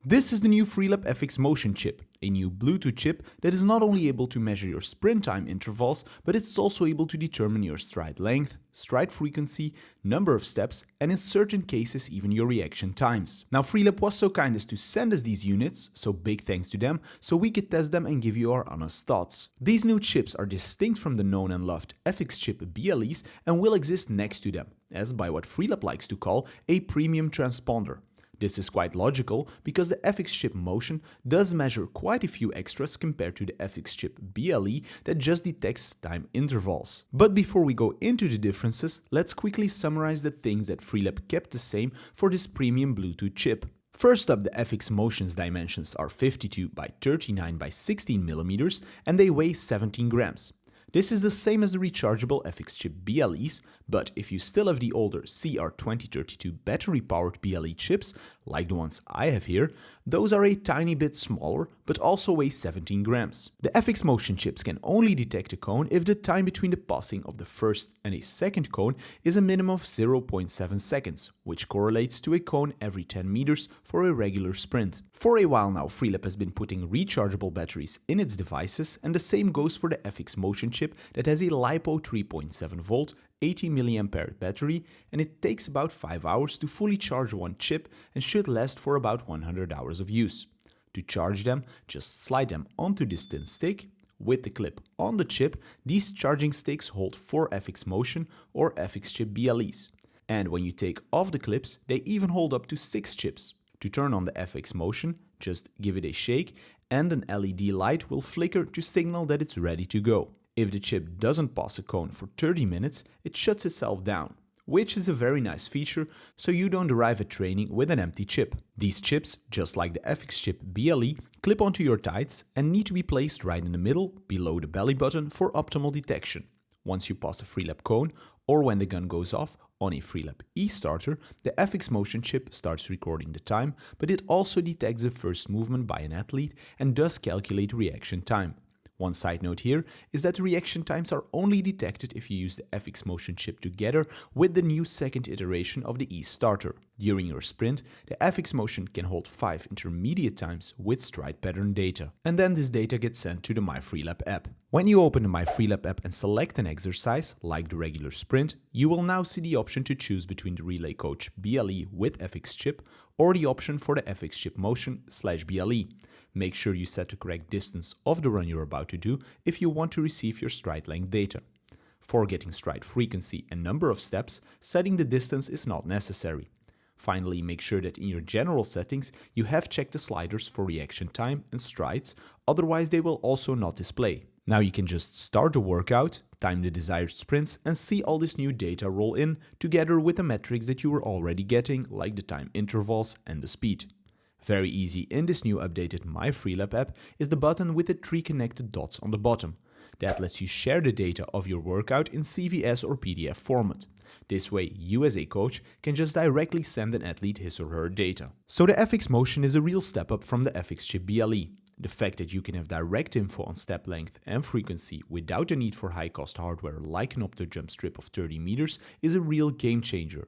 This is the new Freelap FxMotion chip, a new Bluetooth chip that is not only able to measure your sprint time intervals, but it's also able to determine your stride length, stride frequency, number of steps, and in certain cases even your reaction times. Now Freelap was so kind as to send us these units, so big thanks to them, so we could test them and give you our honest thoughts. These new chips are distinct from the known and loved FX chip BLEs and will exist next to them, as by what Freelap likes to call a premium transponder. This is quite logical because the FxMotion does measure quite a few extras compared to the FX chip BLE that just detects time intervals. But before we go into the differences, let's quickly summarize the things that Freelap kept the same for this premium Bluetooth chip. First up, the FxMotion's dimensions are 52 by 39 by 16 mm and they weigh 17 grams. This is the same as the rechargeable FX chip BLEs, but if you still have the older CR2032 battery-powered BLE chips, like the ones I have here, those are a tiny bit smaller, but also weigh 17 grams. The FxMotion chips can only detect a cone if the time between the passing of the first and a second cone is a minimum of 0.7 seconds, which correlates to a cone every 10 meters for a regular sprint. For a while now, Freelap has been putting rechargeable batteries in its devices, and the same goes for the FxMotion chip that has a LiPo 3.7 volt 80 mAh battery, and it takes about 5 hours to fully charge one chip and should last for about 100 hours of use. To charge them, just slide them onto this thin stick. With the clip on the chip, these charging sticks hold 4 FxMotion or FX chip BLEs. And when you take off the clips, they even hold up to 6 chips. To turn on the FxMotion, just give it a shake and an LED light will flicker to signal that it's ready to go. If the chip doesn't pass a cone for 30 minutes, it shuts itself down, which is a very nice feature, so you don't arrive at training with an empty chip. These chips, just like the FX chip BLE, clip onto your tights and need to be placed right in the middle, below the belly button for optimal detection. Once you pass a Freelap cone, or when the gun goes off on a Freelap e-starter, the FxMotion chip starts recording the time, but it also detects the first movement by an athlete and does calculate reaction time. One side note here is that the reaction times are only detected if you use the FxMotion chip together with the new second iteration of the e-starter. During your sprint, the FxMotion can hold 5 intermediate times with stride pattern data. And then this data gets sent to the MyFreelap app. When you open the MyFreelap app and select an exercise, like the regular sprint, you will now see the option to choose between the Relay Coach BLE with FX chip or the option for the FxMotion/BLE. Make sure you set the correct distance of the run you're about to do if you want to receive your stride length data. For getting stride frequency and number of steps, setting the distance is not necessary. Finally, make sure that in your general settings you have checked the sliders for reaction time and strides, otherwise they will also not display. Now you can just start the workout, time the desired sprints and see all this new data roll in together with the metrics that you were already getting, like the time intervals and the speed. Very easy in this new updated MyFreelap app is the button with the 3 connected dots on the bottom. That lets you share the data of your workout in CVS or PDF format. This way, you as a coach can just directly send an athlete his or her data. So the FxMotion is a real step up from the FX chip BLE. The fact that you can have direct info on step length and frequency without the need for high-cost hardware like an opto jump strip of 30 meters is a real game changer.